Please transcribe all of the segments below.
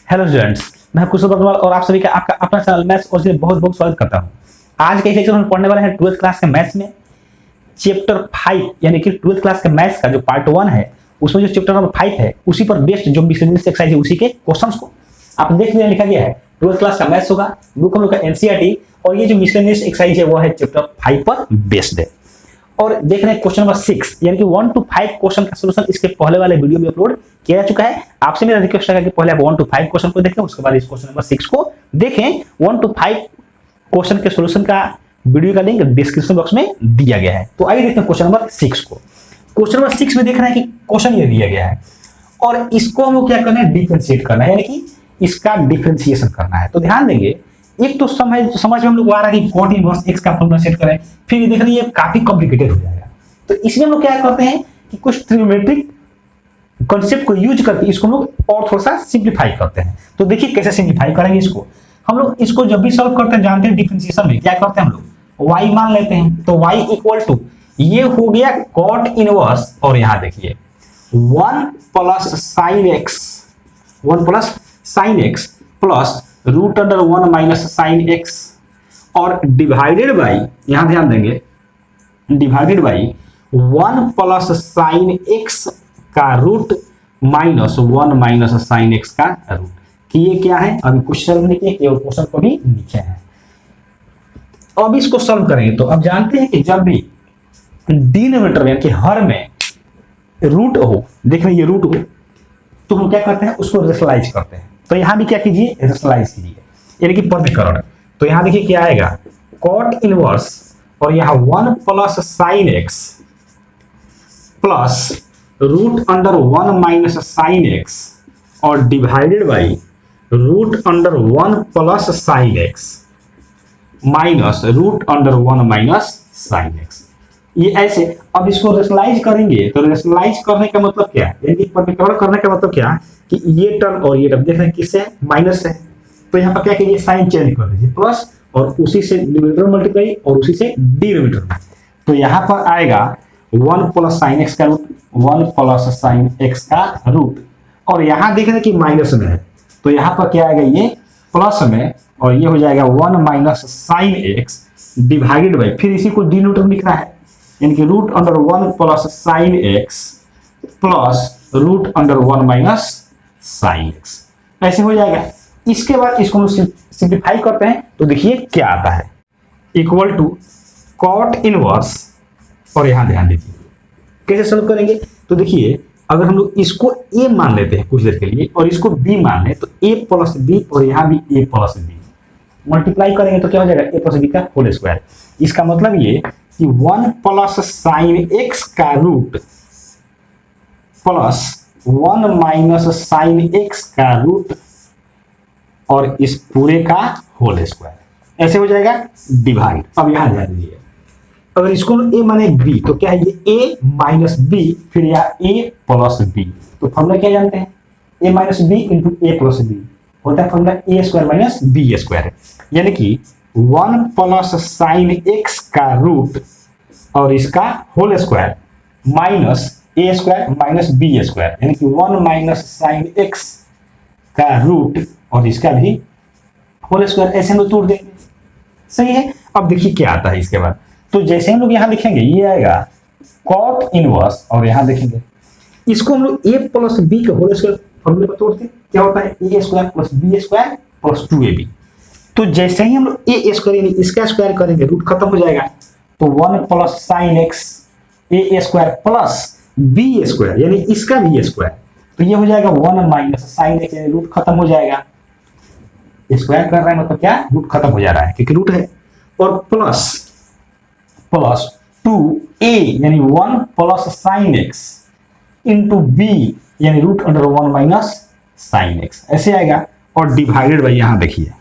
Hello students, मैं कुशल अग्रवाल और आप सभी का आपका अपना चैनल मैथ्स और से बहुत बहुत स्वागत करता हूं। आज के लेक्चर में पढ़ने वाले हैं 12th क्लास के मैथ्स में चैप्टर 5 यानी कि 12th क्लास के मैथ्स का जो पार्ट 1 है उसमें जो चैप्टर नंबर 5 है उसी पर बेस्ड जो मिसलेनियस एक्सरसाइज है उसी के क्वेश्चंस को आप देख लिया लिखा गया है। 12th क्लास का मैथ्स होगा, बुक हम लोग का एनसीईआरटी और ये जो मिसलेनियस एक्सरसाइज है वो है चैप्टर 5 पर बेस्ड है। और देख रहे हैं क्वेश्चन नंबर 6 यानी कि 1 to 5 क्वेश्चन का सॉल्यूशन इसके पहले वाले वीडियो में अपलोड किया जा चुका है। आपसे मेरा रिक्वेस्ट है कि पहले आप 1 to 5 क्वेश्चन को देखें, उसके बाद इस क्वेश्चन नंबर 6 को देखें। 1 to 5 क्वेश्चन के सॉल्यूशन का वीडियो का लिंक डिस्क्रिप्शन बॉक्स में दिया गया है। तो आइए देखते हैं क्वेश्चन नंबर 6 को। क्वेश्चन नंबर 6 में देख रहे हैं कि क्वेश्चन ये दिया गया है और इसको हम लोग क्या करना है, डिफरेंशिएट करना है, यानी कि इसका डिफरेंशिएशन करना है। तो ध्यान देंगे, एक तो समझ में हम लोग आ रहा है कि cot इनवर्स x का फॉर्मूला सेट करें, फिर ये देख रहे हैं ये काफी कॉम्प्लिकेटेड हो जाएगा। तो इसमें हम लोग क्या करते हैं कि कुछ ट्रिग्नोमेट्रिक कॉन्सेप्ट को यूज करके इसको हम लोग और थोड़ा सा सिंप्लीफाई करते हैं। तो देखिए कैसे सिंप्लीफाई करेंगे इसको। हम लोग इसको जब भी सॉल्व करते हैं जानते हैं डिफरेंशिएशन में क्या करते हैं, हम लोग y मान लेते हैं। तो y इक्वल टू ये हो गया cot इनवर्स और यहां देखिए 1 plus sine x, 1 plus sine x plus root under 1 minus sine x और डिवाइडेड बाई, यहां ध्यान देंगे, divided by 1 plus sine x का root minus 1 minus sine x का रूट। कि ये क्या है, अभी क्वेश्चन नहीं किए, केवल क्वेश्चन को भी लिखे हैं। अब इसको सॉल्व करेंगे तो अब जानते हैं कि जब भी डिनोमिनेटर में कि हर में रूट हो, देख रहे हैं ये रूट हो, तो हम क्या करते हैं उसको रेशनलाइज करते हैं। तो यहां भी क्या कीजिए, रेशनलाइज कीजिए, यानी कि पृथक्करण। तो यहां देखिए क्या आएगा, cot इनवर्स और यहां 1 plus sine x plus root under 1 minus sine x और divided by root under 1 plus sine x minus root under 1 minus sine x। ये ऐसे अब इसको रेशनलाइज करेंगे। तो रेशनलाइज करने का मतलब क्या है, यानी पृथक्करण करने का मतलब क्या कि ये टर्म और ये टर्म देख रहे हैं किससे माइनस है। तो यहाँ पर क्या कीजिए, साइन चेंज कर दीजिए प्लस और उसी से न्यूमरेटर मल्टीप्लाई और उसी से डिनोमिनेटर में। तो यहाँ पर आएगा 1 प्लस साइन x का रूट, 1 प्लस साइन x का रूट और यहाँ देख रहे हैं कि माइनस में है। तो यहाँ पर क्या आएगा, ये प्लस में और ये हो जाएगा 1 minus sine x divided by, फिर इसी को डिनोमिनेटर में लिखना है, यानी कि root under 1 plus sine x plus root under 1 minus sine x ऐसे हो जाएगा। इसके बाद इसको हम सिंप्लीफाई करते हैं तो देखिए क्या आता है, इक्वल टू cot इनवर्स और यहां ध्यान दीजिए कैसे सॉल्व करेंगे। तो देखिए अगर हम लोग इसको a मान लेते हैं कुछ देर के लिए और इसको b मान ले तो a प्लस b और यहां भी a प्लस b मल्टीप्लाई करेंगे तो क्या हो जाएगा, a प्लस b का होल स्क्वायर। इसका मतलब ये कि 1 प्लस साइन x का root plus 1 minus sine x का रूट और इस पूरे का होल स्क्वायर ऐसे हो जाएगा डिवाइड। अब यहां ध्यान दीजिए, अगर इसको a माने b तो क्या है, ये a माइनस b फिर यहाँ a प्लस b। तो फॉर्मूला क्या जानते हैं, a minus b into a plus b होता है formula a square minus b square, यानी कि 1 प्लस साइन x का रूट और इसका whole square minus a square minus b square, यानी कि 1 माइनस साइन x का रूट और इसका भी होल स्क्वायर ऐसे हम लोग तोड़ देंगे। सही है। अब देखिए क्या आता है इसके बाद। तो जैसे हम लोग यहां लिखेंगे ये आएगा cot इनवर्स और यहां देखेंगे इसको हम लोग a प्लस b के होल स्क्वायर फॉर्मूले पर तोड़ते हैं, क्या होता है a square plus b square plus 2ab। तो जैसे ही हम लोग a स्क्वायर यानी इसका स्क्वायर करेंगे रूट खत्म हो जाएगा। तो 1 plus sine x a square plus b square यानी इसका भी स्क्वायर, तो ये हो जाएगा 1 माइनस साइन x यानी रूट खत्म हो जाएगा। स्क्वायर कर रहा है मतलब क्या, रूट खत्म हो जा रहा है क्योंकि रूट है, और प्लस प्लस 2a यानी 1 plus sine x into b यानी root under 1 minus sine x ऐसे आएगा और डिवाइडेड बाई, यहां देखिए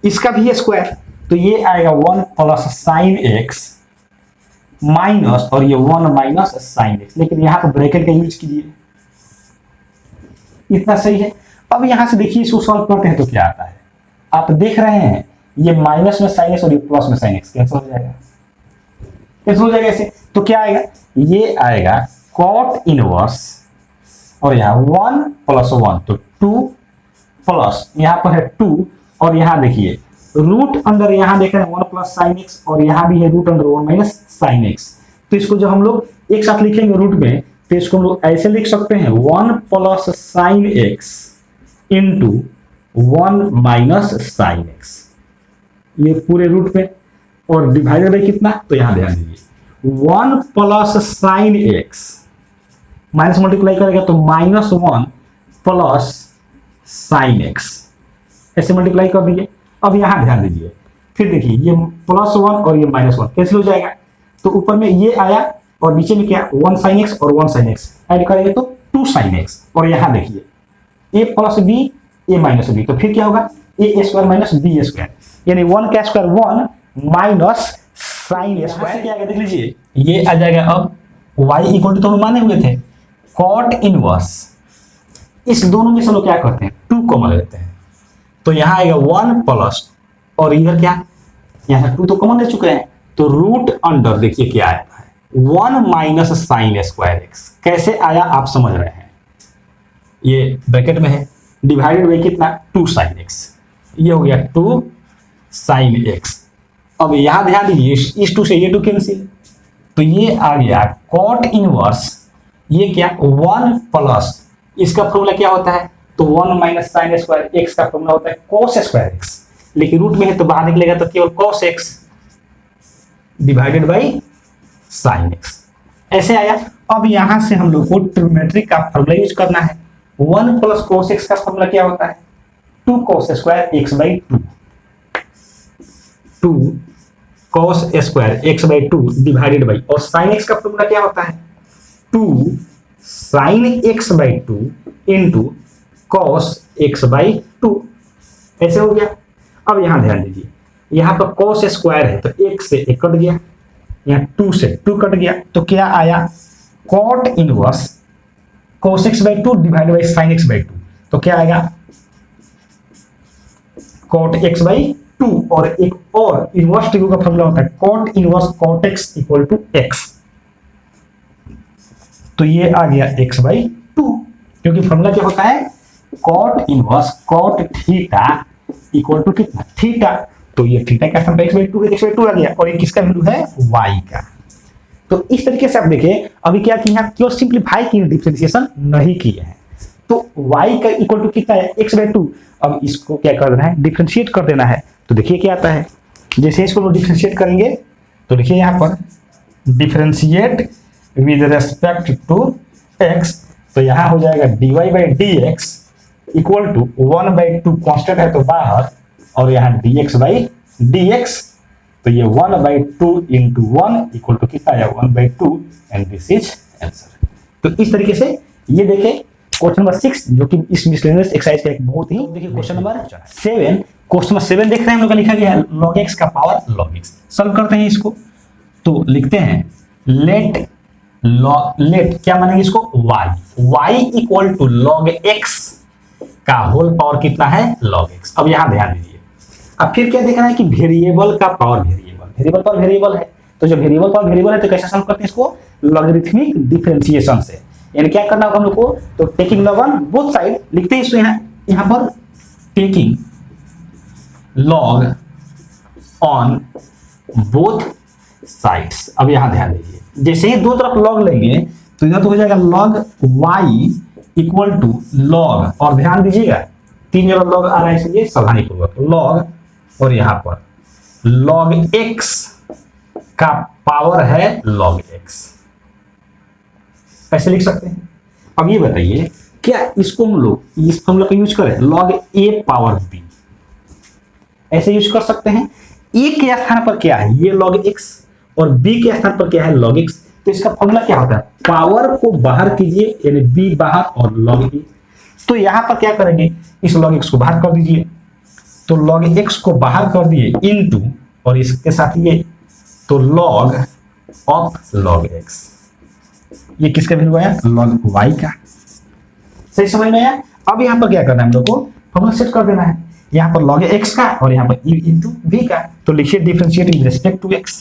इसका भी स्क्वायर, तो ये आएगा 1 प्लस साइन x माइनस और ये 1 माइनस साइन x, लेकिन यहां पर ब्रैकेट का यूज कीजिए। इतना सही है। अब यहां से देखिए इसको सॉल्व करते हैं तो क्या आता है, आप देख रहे हैं ये माइनस में साइन x और ये प्लस में साइन x कैंसिल हो जाएगा, कैंसिल हो जाएगा ऐसे। तो क्या आएगा, ये आएगा cot इनवर्स और यहां 1 प्लस 1 तो 2 प्लस यहाँ पर है 2 और यहाँ देखिए रूट अंडर, यहाँ देख रहे हैं 1 प्लस साइन एक्स और यहाँ भी है root under 1 minus sine X. तो इसको जब हम लोग एक साथ लिखेंगे रूट में तो इसको हम लोग ऐसे लिख सकते हैं 1 plus sine x into 1 minus sine x, ये पूरे रूट में, और डिवाइडेड बाई कितना, तो यहां ध्यान दीजिए 1 plus sine x minus multiply करेगा तो -1 प्लस साइन एक्स, ऐसे मल्टीप्लाई कर दीजिए। अब यहां ध्यान दीजिए, फिर देखिए ये +1 और ये -1 कैंसिल हो जाएगा, तो ऊपर में ये आया और नीचे में क्या 1 साइन एक्स और 1 साइन एक्स ऐड करेंगे तो 2 साइन एक्स, और यहां देखिए a plus B a minus B, तो फिर क्या होगा a square minus B square, यानी 1 का स्क्वायर 1 माइनस साइन स्क्वायर क्या आएगा देख लीजिए, ये आ जाएगा अब y इक्वल टू तो हम माने हुए थे कॉट इनवर्स, इस दोनों में से लोग क्या करते हैं 2 कॉमन लेते हैं, तो यहां आएगा 1 प्लस और इधर क्या, यहां 2 तो कॉमन ले चुके हैं, तो रूट अंडर देखिए क्या आया है 1 माइनस साइन स्क्वायर एक्स, कैसे आया आप समझ रहे हैं, ये ब्रैकेट में है, डिवाइडेड बाई कितना 2 साइन एक्स, ये हो गया 2 साइन एक्स। अब यहां ध्यान दीजिए इस 2 से ये 2 कैंसिल, तो ये आ गया कॉट इनवर्स, ये क्या 1 प्लस, इसका फॉर्मूला क्या होता है, तो 1 माइनस साइन स्क्वायर एक्स का फॉर्मूला होता है कॉस स्क्वायर एक्स, लेकिन रूट में है तो बाहर निकलेगा तो केवल cos x divided by sine x, ऐसे आया। अब यहां से हम लोग को ट्रिग्नोमेट्री का फॉर्मूला यूज करना है, 1 प्लस कॉस एक्स का फॉर्मूला क्या होता है 2 cos square x by 2, 2 cos square x by 2 divided by, और साइन एक्स का फॉर्मूला क्या होता है 2 sine x by 2 into cos x by 2, ऐसे हो गया। अब यहां ध्यान दीजिए, यहां पर कॉस स्क्वायर है तो 1 से 1 कट गया, यहाँ 2 से 2 कट गया, तो क्या आया cot inverse cos x by 2 divide by sin x by 2, तो क्या आएगा cot x बाई 2, और एक और इनवर्स ट्रिगो का फॉर्मूला होता है cot inverse cot x equal to x, तो ये आ गया x बाई 2, क्योंकि फॉर्मूला क्या होता है cot inverse cot theta equal to कितना थीटा, तो ये थीटा का स्थान x बाई 2 है, x बाई 2 आ गया, और ये किसका वैल्यू है y का। तो इस तरीके से आप देखें, अभी क्या कि यहाँ केवल सिंप्लीफाई की डिफरेंशिएशन नहीं किए हैं, तो y का इक्वल टू कितना है x बाई 2, अब इसको क्या कर देना है डिफरेंशिएट कर देना है, तो देखिए क्या आता है, जैसे इसको डिफरेंशिएट करेंगे तो देखिए यहाँ पर differentiate with respect to x, तो यहाँ हो जाएगा dy by D x equal to 1 by 2 constant है तो बाहर, और यहाँ dx बाई dx, तो ये 1 बाई 2 इंटू 1 इक्वल टू कितना आया 1 by 2, and this is answer. तो इस तरीके से ये देखें क्वेश्चन नंबर 6 जो कि इस मिसलेनियस एक्सरसाइज का एक बहुत ही, देखिए क्वेश्चन नंबर 7, क्वेश्चन नंबर 7 देख रहे हैं हम लोग का लिखा गया है log x का पावर log x, सॉल्व करते हैं इसको, तो लिखते हैं लेट क्या मानेंगे इसको y equal to log x का होल पावर कितना है log x। अब यहां ध्यान दीजिए, अब फिर क्या देखना है कि वेरिएबल का पावर वेरिएबल पावर वेरिएबल है, तो जब वेरिएबल पावर वेरिएबल है तो कैसे सॉल्व करते हैं इसको लॉगरिथमिक डिफरेंशिएशन से, यानी क्या करना होगा हम लोग को, तो taking log on both side लिखते हैं इसको, यहाँ पर taking log on both sides. अब यहां ध्यान दीजिए, जैसे ही दो तरफ लॉग लेंगे तो इधर तो हो जाएगा log y equal to log, और ध्यान दीजिएगा 3 जगह लॉग आ रहा है इसलिए सावधानी पूर्वक लॉग, और यहां पर log x का पावर है log x, ऐसे लिख सकते हैं। अब ये बताइए क्या इसको हम लोग इस फॉर्मूला का यूज करें log a पावर b, ऐसे यूज कर सकते हैं। a के स्थान पर क्या है ये log x, और b के स्थान पर क्या है log x, तो इसका फॉर्मूला क्या होता है पावर को बाहर कीजिए यानी b बाहर और log a, तो यहां पर क्या करेंगे इस log x को बाहर कर दीजिए, तो log x को बाहर कर दिए इनटू और इसके साथ ये, तो log ऑफ log x, ये किसका वैल्यू आया log y का, सही समझ में आया। अब यहां पर क्या करना है हम लोग को फॉर्मूला सेट कर देना है, यहां पर log x का और यहां पर e इनटू v का, तो लिखिए differentiate with respect to x,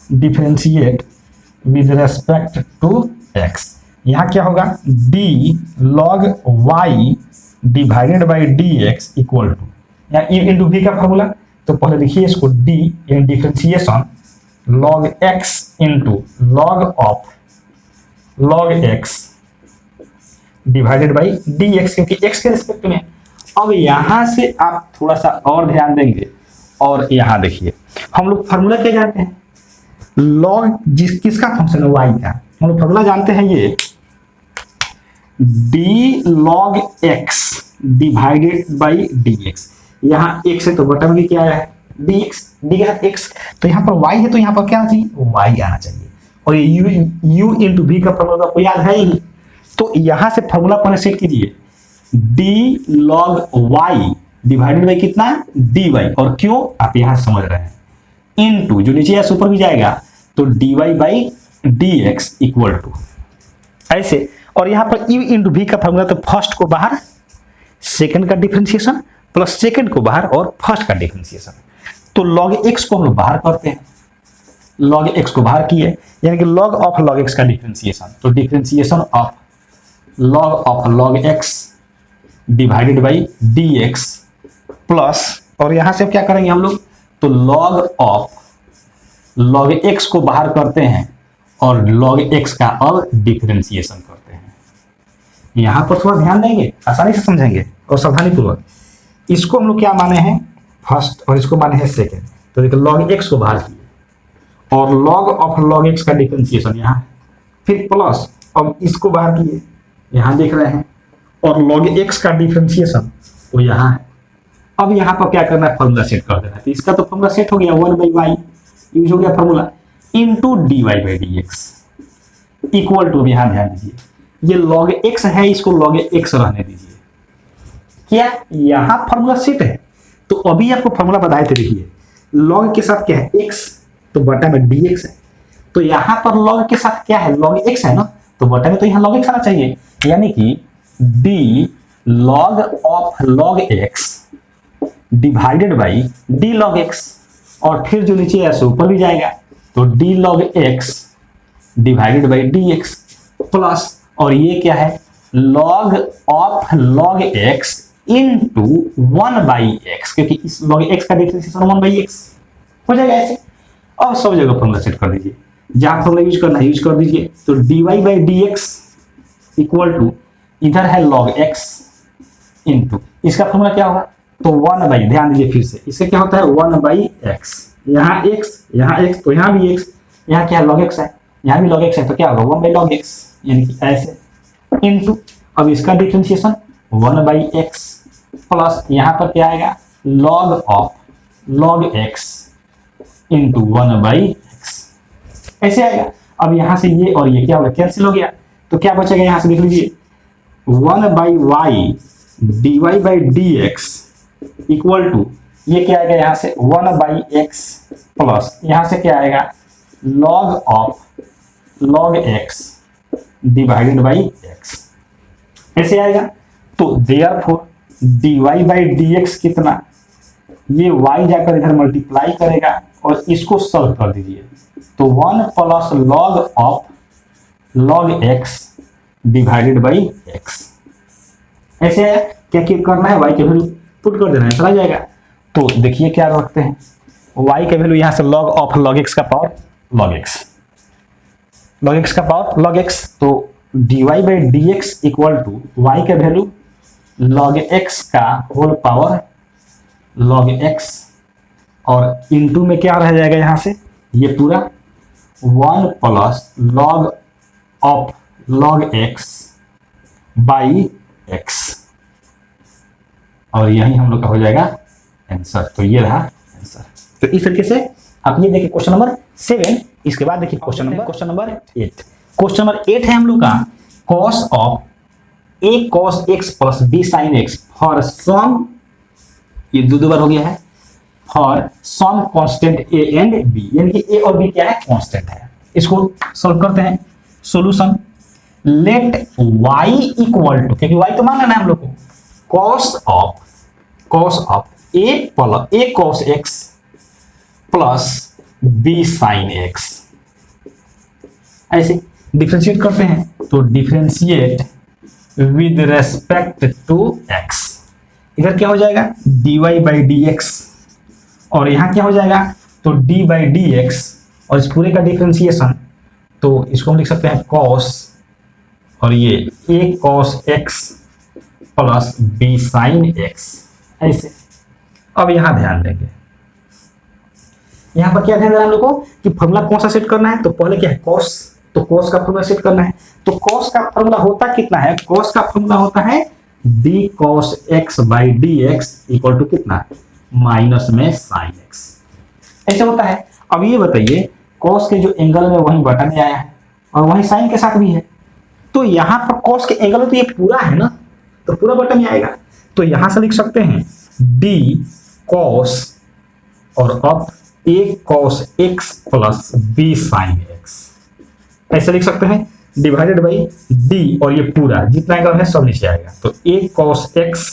differentiate with respect to x, यहां क्या होगा d log y divided by D x equal to, या ई इंटू वी का फॉर्मूला, तो पहले लिखिए इसको डी इन differentiation log X into log of log X divided by D X, क्योंकि एक्स के रिस्पेक्ट में। अब यहां से आप थोड़ा सा और ध्यान देंगे और यहां देखिए हम लोग फॉर्मूला क्या जानते हैं, लॉग किसका फंक्शन है, वाई का। हम लोग फॉर्मूला जानते हैं ये D log X divided by D x. यहाँ एक्स है तो बटा में क्या है डी एक्स, डी के साथ एक्स, तो यहाँ पर वाई है तो यहाँ पर क्या आना चाहिए, वाई आना चाहिए। और ये यू इंटू वी का फॉर्मूला आपको याद है ही, तो यहाँ से फॉर्मूला पहले सेट कीजिए D log Y divided by कितना डी वाई, और क्यों आप यहाँ समझ रहे हैं, इनटू जो नीचे या ऊपर भी जाएगा तो D Y by D x equal to ऐसे। और यहाँ पर यू इंटू वी का फॉर्मूला, तो फर्स्ट को बाहर, सेकंड का डिफरेंशिएशन प्लस सेकंड को बाहर और फर्स्ट का डिफरेंशिएशन। तो लॉग एक्स को हम लोग बाहर करते हैं, लॉग एक्स को बाहर किए यानी कि लॉग ऑफ लॉग एक्स का डिफरेंशिएशन, तो differentiation of log X divided by D x plus, और यहां से क्या करेंगे हम लोग, तो लॉग ऑफ लॉग एक्स को बाहर करते हैं और लॉग एक्स का अब डिफरेंशिएशन करते हैं। यहां पर थोड़ा ध्यान देंगे, आसानी से समझेंगे और सावधानी पूर्वक। इसको हम लोग क्या माने हैं फर्स्ट और इसको माने हैं सेकेंड, तो देखिए लॉग एक्स को बाहर किए और लॉग ऑफ लॉग एक्स का डिफरेंशिएशन यहाँ, फिर प्लस अब इसको बाहर किए यहाँ देख रहे हैं, और लॉग एक्स का डिफरेंशिएशन वो यहाँ है। अब यहाँ पर क्या करना है, फॉर्मूला सेट कर देना है, तो इसका तो फॉर्मूला सेट हो गया, 1 बाई वाई यूज हो गया formula, into D Y by D x equal to, यहाँ ध्यान दीजिए ये लॉग एक्स है, इसको लॉग एक्स रहने दीजिए, क्या यहाँ फॉर्मूला सेट है। तो अभी आपको फॉर्मूला बताए थे, देखिए लॉग के साथ क्या है एक्स, तो बटा में डी एक्स है, तो यहाँ पर लॉग के साथ क्या है लॉग एक्स है ना, तो बटा में तो यहाँ लॉग एक्स आना चाहिए, यानी कि D log of log X divided by D log x, और फिर जो नीचे ऐसे ऊपर भी जाएगा तो D log X divided by D x plus, और ये क्या है log of log X into 1 by x, क्योंकि इस लॉग एक्स का डिफरेंशिएशन 1 बाई एक्स हो जाएगा ऐसे। अब सब जगह फॉर्मूला सेट कर दीजिए, जहां फॉर्मूला यूज करना है यूज कर दीजिए, तो D Y by D x equal to, इधर है लॉग एक्स इंटू, इसका फॉर्मूला क्या होगा, तो 1 बाई, ध्यान दीजिए फिर से, इससे क्या होता है 1 बाई एक्स, यहाँ एक्स तो यहाँ भी एक्स, यहाँ क्या है लॉग एक्स है, यहाँ भी लॉग एक्स है, तो क्या होगा 1 बाई लॉग एक्स, यानी कि ऐसे इंटू, अब इसका डिफरेंशिएशन 1 बाई एक्स प्लस यहाँ पर क्या आएगा log of log X into 1 by X, ऐसे आएगा। अब यहाँ से ये और ये क्या होगा कैंसिल हो गया, तो क्या बचेगा यहाँ से देख लीजिए 1 by Y D Y by D x equal to, ये क्या आएगा यहाँ से 1 बाई एक्स प्लस यहाँ से क्या आएगा log of log X divided by X, ऐसे आएगा। तो therefore D Y by D X कितना, ये y जाकर इधर मल्टीप्लाई करेगा और इसको सॉल्व कर दीजिए, तो 1 plus log of log X divided by X, ऐसे है। क्या करना है y के वैल्यू पुट कर देना है, चला जाएगा। तो देखिए क्या रखते हैं, y के वैल्यू यहाँ से log ऑफ log x का power log x, log x का पावर log x, तो dy by dx equal to y के वैल्यू log x का होल पावर log x, और इनटू में क्या रह जाएगा यहाँ से ये पूरा 1 plus log of log x by x, और यही हम लोग का हो जाएगा आंसर। तो ये रहा आंसर। तो इस तरीके से आप ये देखिए क्वेश्चन नंबर 7। इसके बाद देखिए क्वेश्चन नंबर 8। क्वेश्चन नंबर 8 है हम लोग का cos of a cos x plus b sin x for some, ये दो बार हो गया है, for some constant a and b, यानी कि a और b क्या है कांस्टेंट है। इसको सॉल्व करते हैं। Solution let y equal to, क्योंकि y तो मानना है हम लोग को, cos of a cos x plus b sin x, ऐसे डिफरेंशिएट करते हैं। तो differentiate with respect to X. इधर क्या हो जाएगा dy बाई डी एक्स, और यहां क्या हो जाएगा तो d बाई डी एक्स, और इस पूरे का डिफरेंशिएशन तो इसको हम लिख सकते हैं cos, और ये a cos x plus b sin x ऐसे। अब यहां ध्यान देंगे, यहां पर क्या ध्यान देना हम लोग को कि फॉर्मूला कौन सा सेट करना है, तो पहले क्या है cos, तो cos का फॉर्मूला सेट करना है। तो cos का फॉर्मूला होता कितना है, cos का फॉर्मूला होता है d cos x by D x equal to कितना माइनस में sin x, ऐसे होता है। अब ये बताइए cos के जो एंगल में वही बटन में आया है और वही sin के साथ भी है, तो यहां पर cos के एंगल में तो ये पूरा है ना, तो पूरा बटन में आएगा। तो यहां से लिख सकते हैं d cos और अब a cos x plus b sin x, ऐसे लिख सकते हैं डिवाइडेड बाई d, और ये पूरा जितना एंगल है सब नीचे आएगा, तो a cos x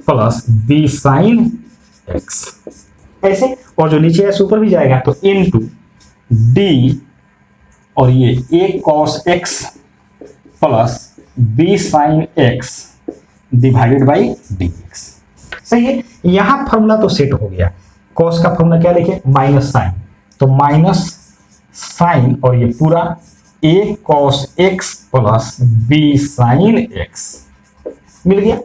plus b sin x ऐसे, और जो नीचे है ऊपर भी जाएगा तो इनटू d और ये a cos x plus b sin x divided by dx। सही है, यहां फॉर्मूला तो सेट हो गया। cos का फॉर्मूला क्या लिखे माइनस साइन, तो माइनस साइन और ये पूरा a cos x plus b sin x मिल गया।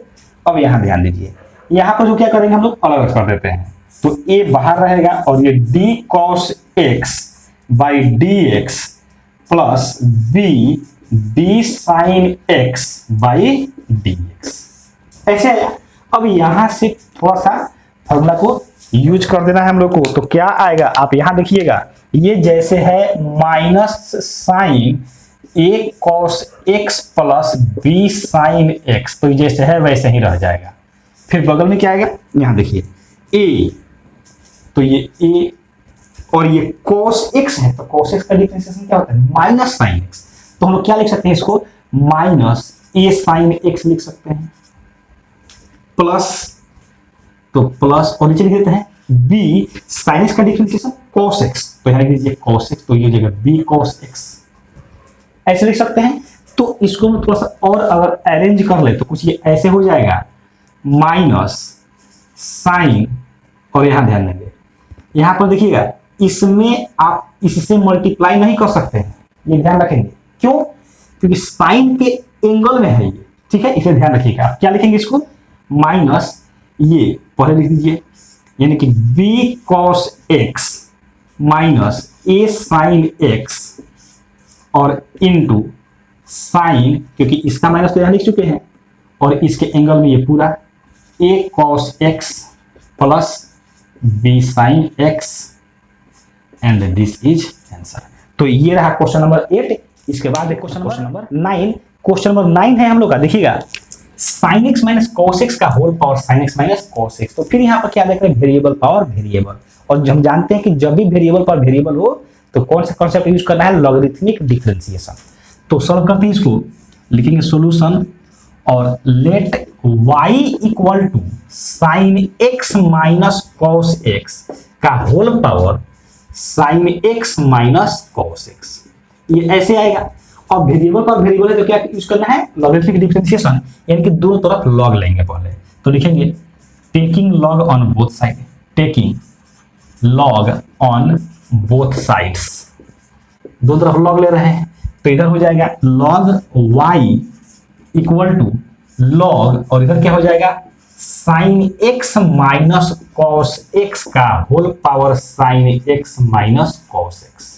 अब यहां ध्यान दीजिए, यहां पर जो क्या करेंगे हम लोग अलग कर देते हैं, तो a बाहर रहेगा और ये d cos x by D x plus b d sin x by D x ऐसे आया। अब यहां से थोड़ा सा फॉर्मूला को यूज कर देना है हम लोग को, तो क्या आएगा आप यहां देखिएगा, ये जैसे है minus sine a cos x plus b sin x, तो जैसे है वैसे ही रह जाएगा। फिर बगल में क्या आएगा, यहां देखिए a, तो ये a और ये cos x है, तो cos x का डिफरेंशिएशन क्या होता है माइनस साइन x, तो हम लोग क्या लिख सकते हैं इसको माइनस a sin x लिख सकते हैं, प्लस तो प्लस और नीचे लिख देते हैं b sin x का डिफरेंशिएशन cos x, तो यहां लिख दीजिए cos x, तो ये जगह b cos x ऐसे लिख सकते हैं। तो इसको हम थोड़ा सा और अगर अरेंज कर ले तो कुछ ये ऐसे हो जाएगा माइनस साइन, और यहां ध्यान देंगे यहां पर देखिएगा इसमें आप इससे मल्टीप्लाई नहीं कर सकते हैं, ये ध्यान रखेंगे। क्यों, क्योंकि साइन के एंगल में है ये, ठीक है, इसे ध्यान रखिएगा। आप क्या लिखेंगे इसको माइनस, ये पहले लिख दीजिए यानी कि b cos x minus a sin x और इनटू साइन, क्योंकि इसका माइनस तो यहां लिख चुके हैं, और इसके एंगल में ये पूरा a cos x plus b sin x and this is answer. तो ये रहा क्वेश्चन नंबर 8। इसके बाद क्वेश्चन नंबर 9। क्वेश्चन नंबर 9 है हम लोग का, देखिएगा sin x minus cos x का whole power sin x minus cos x। तो फिर यहाँ पर क्या देख रहे हैं वेरिएबल पावर वेरिएबल, और हम जानते हैं कि जब भी वेरिएबल पावर वेरिएबल हो तो कौन सा कॉन्सेप्ट यूज करना है लॉगरिथमिक डिफरेंशिएशन। तो सॉल्व करते हैं इसको, लिखेंगे सॉल्यूशन और let y equal to sine x minus cos x का whole power sine x minus cos x, ये ऐसे आएगा। और वेरिएबल पर वेरिएबल है तो क्या यूज करना है लॉगरिथमिक डिफरेंशिएशन, यानी कि दोनों तरफ लॉग लेंगे पहले। तो लिखेंगे taking log on both side, taking log on both sides, दोनों तरफ लॉग ले रहे हैं, तो इधर हो जाएगा log y equal to log, और इधर क्या हो जाएगा sine x minus cos x का whole power sine x minus cos x,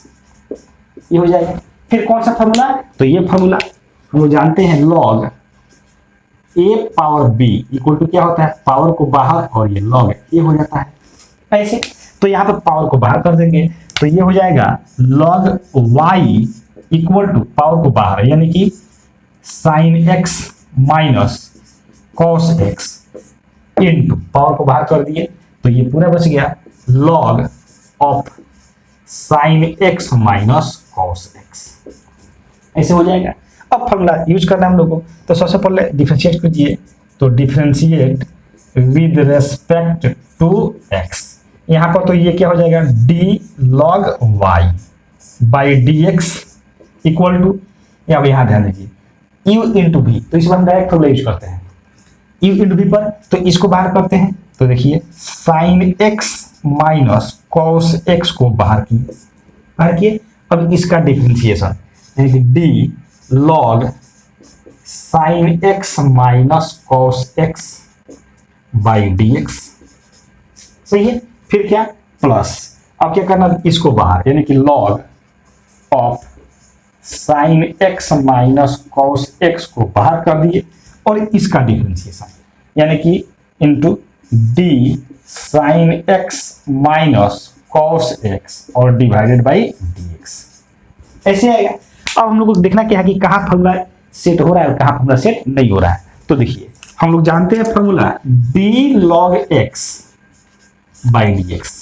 ये हो जाएगा। फिर कौन सा फॉर्मूला, तो ये फॉर्मूला हम लोग जानते हैं log a power b equal to क्या होता है पावर को बाहर और ये log a हो जाता है ऐसे। तो यहाँ पर पावर को बाहर कर देंगे तो ये हो जाएगा log y equal to power को बाहर यानी कि sine x minus cos x into power को बाहर कर दिए तो ये पूरा बच गया log of sine x minus cos x, ऐसे हो जाएगा। अब फॉर्मूला यूज करना है हम लोग को, तो सबसे पहले डिफरेंशिएट कीजिए, तो differentiate with respect to x, यहाँ पर तो ये क्या हो जाएगा d log y by D x equal to, अब यहाँ ध्यान दीजिए u इंटू भी, तो इस बार हम डायरेक्ट फॉर्मूला यूज करते हैं u इंटू भी पर, तो इसको बाहर करते हैं तो देखिए sine x minus cos x को बाहर किए। अब इसका डिफरेंशिएशन यानी कि d log sine x minus cos x by dx, सही है। फिर क्या प्लस, अब क्या करना इसको बाहर यानी कि log of sine x minus cos x को बाहर कर दिए और इसका डिफरेंशिएशन यानी कि into d sine x minus cos x और डिवाइडेड बाई dx, ऐसे आएगा। अब हम लोग को देखना क्या है कि कहाँ फॉर्मूला सेट हो रहा है और कहाँ फॉर्मूला सेट नहीं हो रहा है। तो देखिए हम लोग जानते हैं formula d log x by dx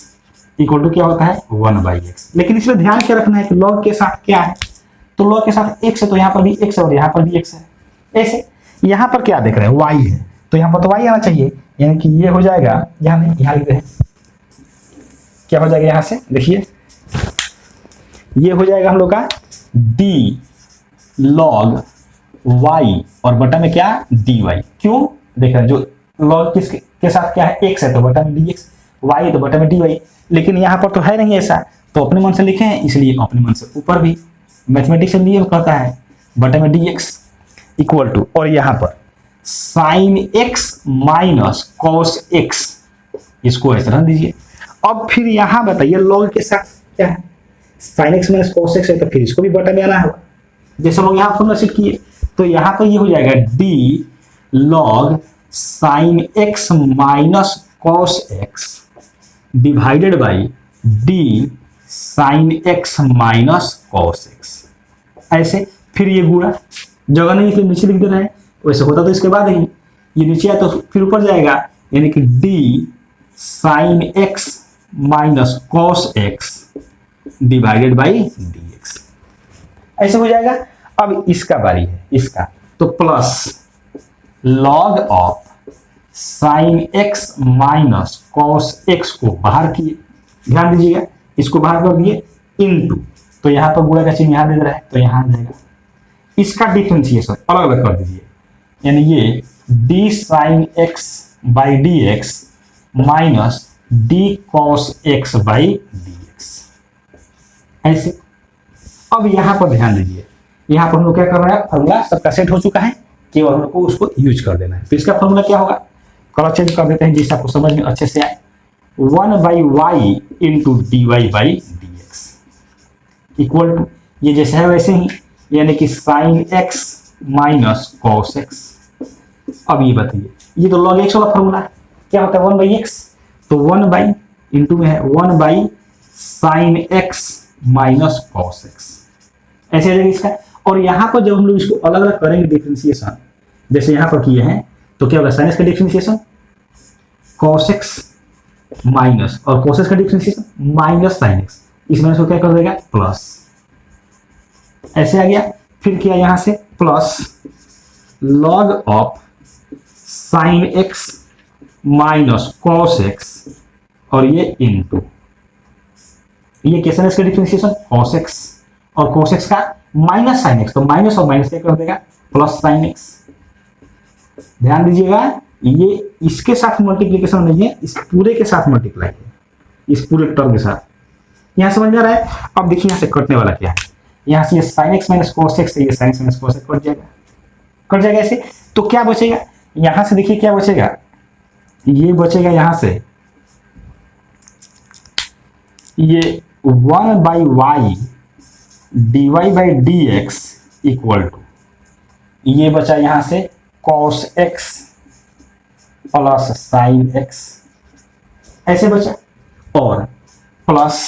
equal to क्या होता है 1 बाई x, लेकिन इसमें ध्यान क्या रखना है कि log के साथ क्या है, तो log के साथ x है तो यहाँ पर भी x है और यहाँ पर भी x है। ऐसे यहाँ पर क्या देख रहे हैं y है तो यहाँ पर तो y आना चाहिए, यानी कि ये हो जाएगा यहाँ लिखते हैं क्या हो जाएगा, यहाँ से देखिए ये हो जाएगा हम लोग का d log y और बटा में क्या dy। क्यों देख रहे हैं जो log किसके साथ क्या है x है तो बटा में dx, y है तो बटा में dy, लेकिन यहाँ पर तो है नहीं ऐसा तो अपने मन से लिखे हैं, इसलिए अपने मन से ऊपर भी मैथमेटिक्स लिए कहता है बटा में dx इक्वल टू, और यहाँ पर sine x minus cos x इसको ऐसे रख दीजिए। अब फिर यहाँ बताइए log के साथ क्या है, sine x minus cos x है तो फिर इसको भी बटा में आना होगा, जैसे हम लोग यहाँ फॉर्मूला सेट किए तो यहाँ पर ये हो जाएगा d log sine x minus cos x divided by d sine x minus cos x, ऐसे फिर ये गुणा जगह नहीं इसलिए नीचे लिख दे रहे हैं, वैसे होता तो इसके बाद ही ये नीचे आया तो फिर ऊपर जाएगा यानी कि d sine x minus cos x divided by dx, ऐसे हो जाएगा। अब इसका बारी है इसका, तो plus log of sine x minus cos x को बाहर किए, ध्यान दीजिएगा इसको बाहर कर दिए इनटू, तो यहाँ पर गुणा का चिन्ह यहाँ दे रहा है तो यहाँ आ जाएगा, इसका डिफरेंशिएशन अलग अलग कर दीजिए यानी ये d sine x by dx minus d cos x by dx, ऐसे। अब यहाँ पर ध्यान दीजिए, यहाँ पर हम लोग क्या कर रहे हैं फॉर्मूला सबका सेट हो चुका है, केवल हम लोग को उसको यूज कर देना है। तो इसका फॉर्मूला क्या होगा, कलर चेंज कर देते हैं जिससे आपको समझ में अच्छे से आए, 1 by Y into D Y by D x equal to ये जैसे है वैसे ही यानी कि sine x minus cos x। अब ये बताइए ये तो log x वाला फॉर्मूला है, क्या होता है 1 बाई x, तो 1 बाई इंटू में है 1 by sine x minus cos x, ऐसे आ जाएगा इसका। और यहाँ पर जब हम लोग इसको अलग अलग करेंगे डिफरेंशिएशन, जैसे यहाँ पर किए हैं तो क्या होगा साइन x का डिफरेंशिएशन कॉस x माइनस और कॉस x का डिफरेंशिएशन माइनस साइन x, इसमें इसको क्या कर देगा प्लस, ऐसे आ गया। फिर किया यहाँ से plus log of sine x minus cos x और ये इनटू ये कैसे है इसका डिफरेंशिएशन cos x और cos x का माइनस साइन x, तो माइनस और माइनस क्या कर देगा प्लस साइन x। ध्यान दीजिएगा ये इसके साथ मल्टीप्लीकेशन नहीं है, इस पूरे के साथ मल्टीप्लाई है, इस पूरे टर्म के साथ। यहां समझ में आ रहा है। अब देखिए यहां से कटने वाला क्या है, यहां से ये sine x minus cos x, ये sine x minus cos x cut जाएगा ऐसे। तो क्या बचेगा यहां से, देखिए क्या बचेगा, ये बचेगा यहां से ये 1 by Y D Y by D x equal to ये बचा यहां से cos x plus sine x, ऐसे बचा, और प्लस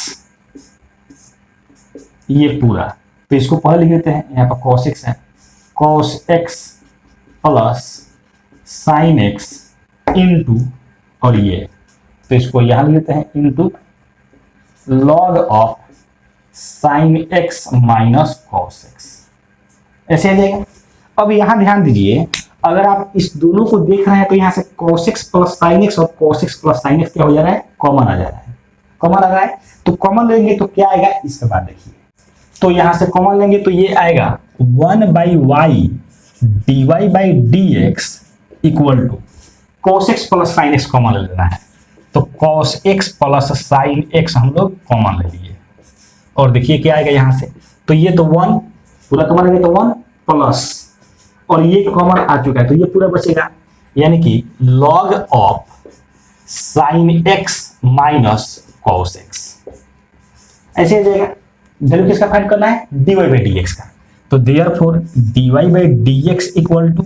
ये पूरा, तो इसको पहले लिख देते हैं, यहाँ पर cos x है, cos x plus sine x into और ये, तो इसको यहाँ लिख देते हैं into log of sine x minus cos x, ऐसे आ जाएगा। अब यहाँ ध्यान दीजिए, अगर आप इस दोनों को देख रहे हैं तो यहाँ से cos x plus sine x और cos x plus sine x क्या हो जा रहा है, कॉमन आ जा रहा है, कॉमन आ रहा है। तो कॉमन लेंगे तो क्या आएगा, इसके बाद देखिए, तो यहाँ से कॉमन लेंगे तो ये आएगा 1 by y dy by D x equal to cos x plus sine x common ले लेना है, तो cos x plus sine x हम लोग कॉमन ले लिए और देखिए क्या आएगा यहां से, तो ये तो 1 पूरा कॉमन है, तो 1 प्लस और ये कॉमन आ चुका है तो ये पूरा बचेगा, यानी कि log of sine x minus cos x ऐसे आ जाएगा। वैल्यू किसका फाइंड करना है, dy बाई डी एक्स का, तो therefore dy by D x equal to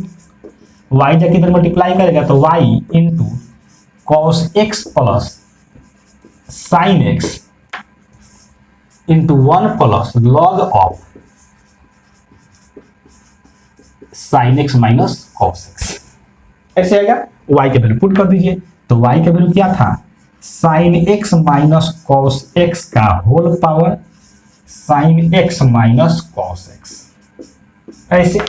y जाके इधर मल्टीप्लाई करेगा तो y into cos x plus sine x into 1 plus log of sine x minus cos x ऐसे आएगा। y के वैल्यू पुट कर दीजिए, तो y का वैल्यू क्या था, sine x minus cos x का whole power sine x minus cos x ऐसे,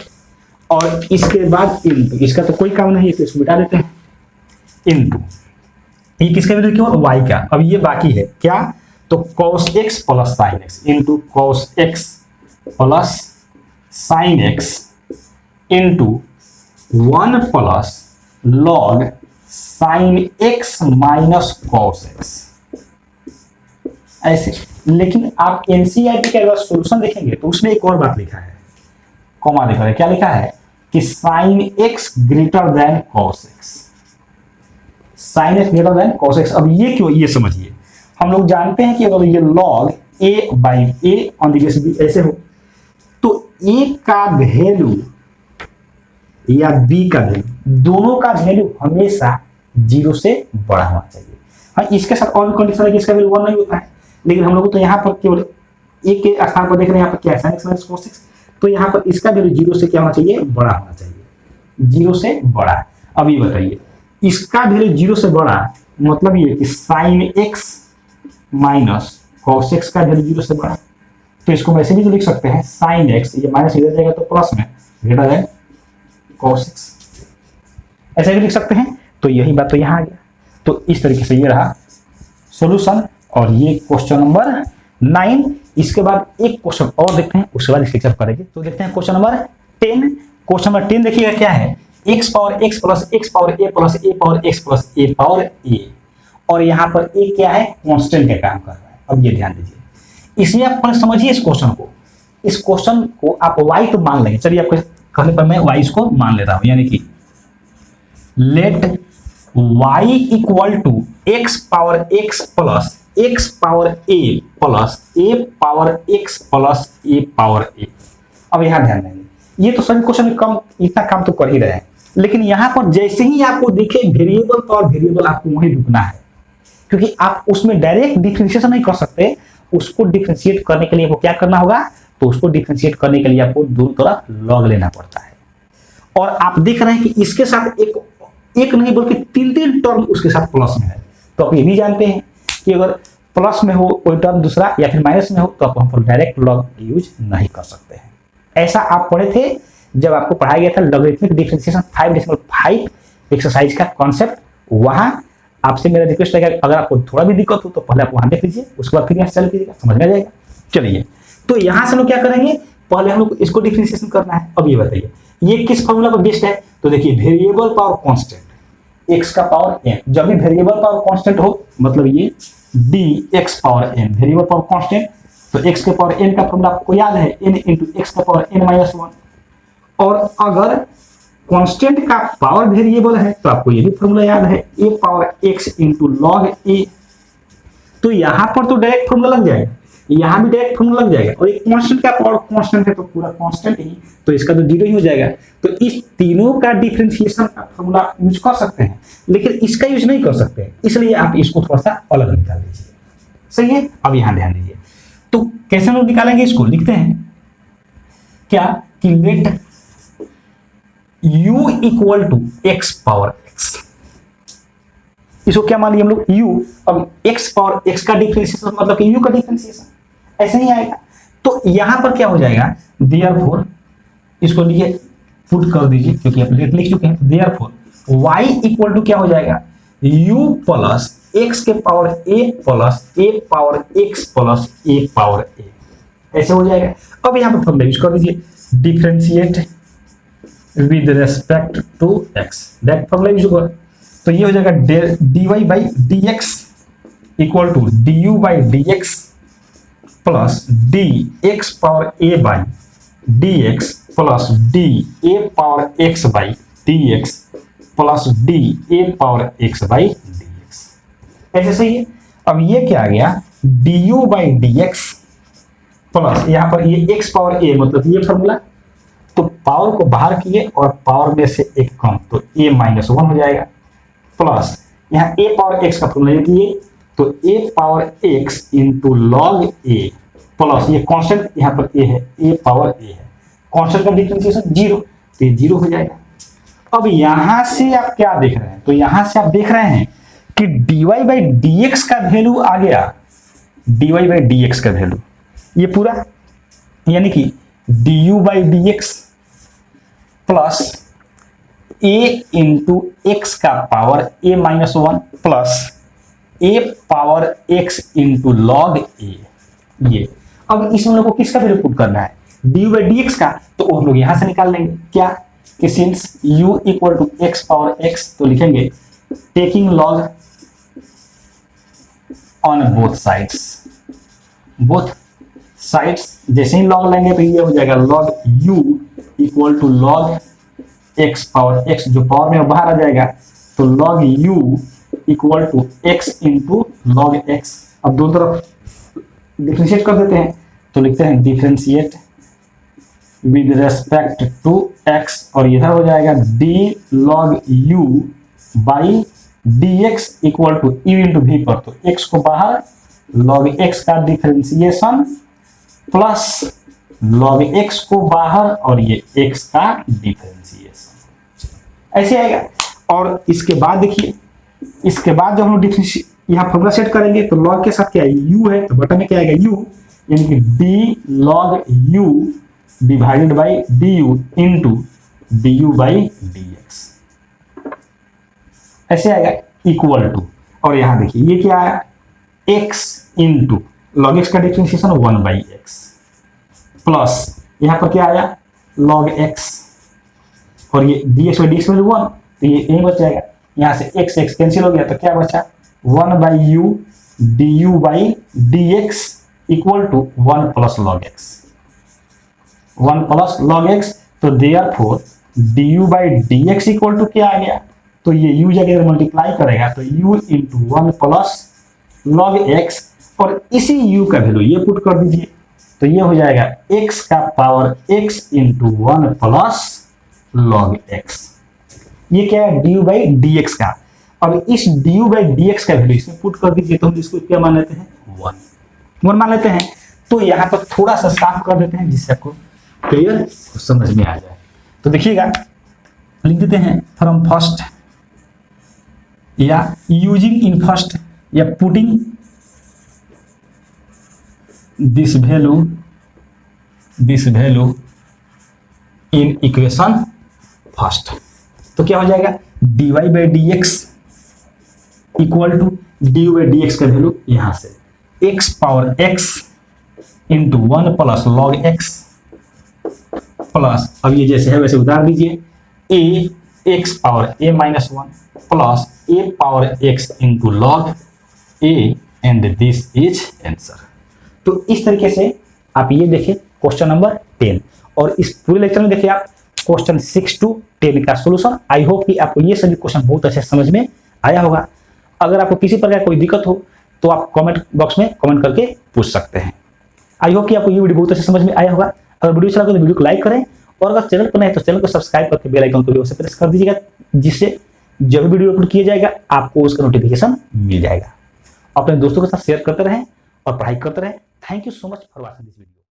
और इसके बाद इनटू, इसका तो कोई काम नहीं है तो इसको मिटा देते हैं, इनटू ये किसका वैल्यू क्यों, y का। अब ये बाकी है क्या, तो cos x plus sine x into cos x plus sine x into 1 plus log sign x minus cos x ऐसे। लेकिन आप एनसीईआरटी का अगर सॉल्यूशन देखेंगे तो उसमें एक और बात लिखा है, कॉमा देखा है, क्या लिखा है कि sine x greater than cos x, sine x greater than cos x. अब ये क्यों, ये समझिए, हम लोग जानते हैं कि अगर ये log a by a on the base b ऐसे हो तो ए का वैल्यू या बी का वैल्यू, दोनों का वैल्यू हमेशा 0 से बड़ा होना चाहिए। हाँ, इसके साथ और कंडीशन है कि इसका वैल्यू 1 नहीं होता है, लेकिन हम लोग तो यहाँ पर केवल ए के स्थान पर देख रहे हैं, यहाँ पर क्या है sign x minus cos x, तो यहाँ पर इसका वैल्यू 0 से क्या होना चाहिए, बड़ा होना चाहिए, 0 से बड़ा। अब ये बताइए इसका वैल्यू 0 से बड़ा मतलब ये कि sign x minus cos x का वैल्यू 0 से बड़ा, तो इसको वैसे भी तो लिख सकते हैं साइन एक्स, ये माइनस इधर जाएगा तो प्लस में ग्रेटर देन कॉस एक्स ऐसे भी लिख सकते हैं। तो यही बात तो यहाँ आ गया, तो इस तरीके से ये रहा सॉल्यूशन और ये क्वेश्चन नंबर 9। इसके बाद एक क्वेश्चन और देखते हैं, उसके बाद इस लेक्चर करेंगे। तो देखते हैं क्वेश्चन नंबर 10। क्वेश्चन नंबर 10 देखिएगा क्या है, x power x plus x power a plus a power x plus a power a, और यहाँ पर a क्या है, कांस्टेंट का काम कर रहा है। अब ये ध्यान दीजिए, इसलिए आप समझिए इस क्वेश्चन को, इस क्वेश्चन को आप y तो मान लेंगे, चलिए आपको कहने पर मैं y इसको मान ले रहा हूं, यानी कि let y equal to x power x plus x power a plus a power x plus a power a। अब यहां ध्यान देंगे, ये तो सभी क्वेश्चन में कम इतना काम तो कर ही रहे हैं, लेकिन यहां पर जैसे ही आपको दिखे वेरिएबल तो और वेरिएबल आपको वहीं रुकना है, क्योंकि आप उसमें डायरेक्ट डिफरेंशिएशन नहीं कर सकते। उसको डिफरेंशिएट करने के लिए आपको क्या करना होगा, तो उसको डिफरेंशिएट करने के लिए आपको दोनों तरफ लॉग लेना पड़ता है। और आप देख रहे हैं कि इसके साथ एक नहीं बल्कि 3 टर्म उसके साथ प्लस में है, तो आप ये भी जानते हैं कि अगर प्लस में हो कोई टर्म दूसरा या फिर माइनस में हो तो आप हम डायरेक्ट लॉग यूज नहीं कर सकते हैं। ऐसा आप पढ़े थे जब आपको पढ़ाया गया था लॉगरिथमिक डिफरेंशिएशन 5.5 एक्सरसाइज का कॉन्सेप्ट। वहां आपसे मेरा रिक्वेस्ट है अगर आपको थोड़ा भी दिक्कत हो तो पहले आप वहां देख लीजिए, उसके बाद फिर यहाँ चल कीजिएगा, समझ में आ जाएगा। चलिए, तो यहां से हम लोग क्या करेंगे, पहले हम लोग इसको डिफरेंशिएशन करना है। अब ये बताइए ये किस फॉर्मूला पर बेस्ड है, तो देखिए वेरिएबल पावर कांस्टेंट x का पावर n, जब भी वेरिएबल पावर कांस्टेंट हो मतलब ये dx power n, variable power constant, तो x के पावर n का फॉर्मूला आपको याद है, n इंटू x का पावर n माइनस 1। और अगर कांस्टेंट का पावर वेरिएबल है तो आपको ये भी फॉर्मूला याद है, a power x into log a। तो यहां पर तो डायरेक्ट फॉर्मूला लग जाएगा, यहां भी डायरेक्ट फॉर्मूला लग जाएगा, और एक कांस्टेंट का पावर कांस्टेंट है तो पूरा कांस्टेंट ही, तो इसका तो 0 ही हो जाएगा। तो इस तीनों का डिफरेंशिएशन का फॉर्मूला यूज कर सकते हैं, लेकिन इसका यूज नहीं कर सकते, इसलिए आप इसको थोड़ा सा अलग निकाल लीजिए। सही है, अब यहां ध्यान दीजिए, तो कैसे हम लोग निकालेंगे इसको, लिखते हैं क्या कि let u equal to x power x, इसको क्या मान लिया हम लोग u। अब x पावर x का डिफरेंशिएशन मतलब कि u का डिफरेंशिएशन ऐसे ही आएगा, तो यहां पर क्या हो जाएगा, देयरफॉर इसको लिए पुट कर दीजिए क्योंकि आप लेट लिख चुके हैं। देयरफॉर y इक्वल टू क्या हो जाएगा, u प्लस x के power a plus a power x plus a power a ऐसे हो जाएगा। अब यहां पर फॉर्मूला यूज कर दीजिए, differentiate with respect to x, direct formula use होगा। तो ये हो जाएगा dy by D x equal to du by D x plus d x power a by D x plus d a power x by D x plus d a power x by D x. ऐसे सही है। अब ये क्या आ गया, du by D x plus यहाँ पर ये एक्स पावर ए, मतलब ये फॉर्मूला, तो पावर को बाहर किए और पावर में से एक कम, तो a माइनस वन हो जाएगा, प्लस यहाँ a पावर x का फॉर्मूला दिए, तो a power x into log a plus ये कांस्टेंट यहाँ पर a है, a पावर a है, कांस्टेंट का डिफरेंशिएशन जीरो, तो ये जीरो हो जाएगा। अब यहां से आप क्या देख रहे हैं, तो यहां से आप देख रहे हैं कि dy बाई डी एक्स का वैल्यू आ गया, dy बाई डी एक्स का वैल्यू ये पूरा, यानी कि du by D x plus a into x का power a minus one plus a power x into log a। ये अब इसमें लोगों को किसका वैल्यू पुट करना है, du बाई डी एक्स का, तो हम लोग यहां से निकाल लेंगे क्या, कि since u equal to x power x, तो लिखेंगे taking log on both sides, जैसे ही लॉग लेंगे तो ये हो जाएगा log u equal to log x power x, जो पावर में बाहर आ जाएगा, तो log u equal to x into log x। अब दोनों तरफ डिफरेंशिएट कर देते हैं, तो लिखते हैं differentiate with respect to x, और इधर हो जाएगा d log u by D x equal to u into v पर, तो x को बाहर, लॉग x का डिफरेंशिएशन प्लस लॉग x को बाहर और ये x का डिफरेंशिएशन, ऐसे आएगा। और इसके बाद देखिए, इसके बाद जब हम डिफरेंशिएट यहाँ फॉर्मूला सेट करेंगे, तो लॉग के साथ क्या है, u है, तो बटन में क्या आएगा u, यानी कि d log u divided by du into du by D x, ऐसे आएगा इक्वल टू। और यहां देखिए ये क्या आया, x इंटू लॉग x का डिफरेंशिएशन 1 बाई एक्स प्लस यहाँ पर क्या आया log x, और ये dx बाई dx वैल्यू 1, तो ये यही बच जाएगा, यहाँ से x x कैंसिल हो गया, तो क्या बचा 1 by u du by dx equal to 1 plus log x, 1 plus log x, तो therefore du by dx equal to क्या आ गया, तो ये u जगह मल्टीप्लाई करेगा, तो u into 1 plus log x, और इसी u का वैल्यू ये पुट कर दीजिए, तो ये हो जाएगा x का power x into 1 plus log x। ये क्या है, du बाई डी एक्स का। अब इस du बाई डी एक्स का वैल्यू इसमें पुट कर दीजिए, तो हम इसको क्या मान लेते हैं, 1 मान लेते हैं। तो यहाँ पर थोड़ा सा साफ कर देते हैं जिससे आपको क्लियर समझ में आ जाए। तो देखिएगा, लिख देते हैं फ्रॉम फर्स्ट, या यूजिंग इन फर्स्ट, या putting this value in equation first, तो क्या हो जाएगा dy by D x equal to dy by D x का वैल्यू यहां से x power x into 1 plus log x plus, अब ये जैसे है वैसे उतार दीजिए, a x power a minus 1 plus a power x into log a, and this is answer. तो इस तरीके से आप ये देखिए क्वेश्चन नंबर 10, और इस पूरे लेक्चर में देखिए आप क्वेश्चन 6 to 10 का सॉल्यूशन। आई होप कि आपको ये सभी क्वेश्चन बहुत अच्छे समझ में आया होगा। अगर आपको किसी प्रकार कोई दिक्कत हो तो आप कमेंट बॉक्स में कमेंट करके पूछ सकते हैं। आई होप कि आपको ये वीडियो बहुत अच्छे समझ में आया होगा। अगर वीडियो अच्छा लगे तो वीडियो को लाइक करें, और अगर चैनल पर नहीं तो चैनल को सब्सक्राइब करके बेल आइकन को भी अवश्य प्रेस कर दीजिएगा, जिससे जब वीडियो अपलोड किया जाएगा आपको उसका नोटिफिकेशन मिल जाएगा। अपने दोस्तों के साथ शेयर करते रहें और पढ़ाई करते रहें। Thank you so much for watching this video.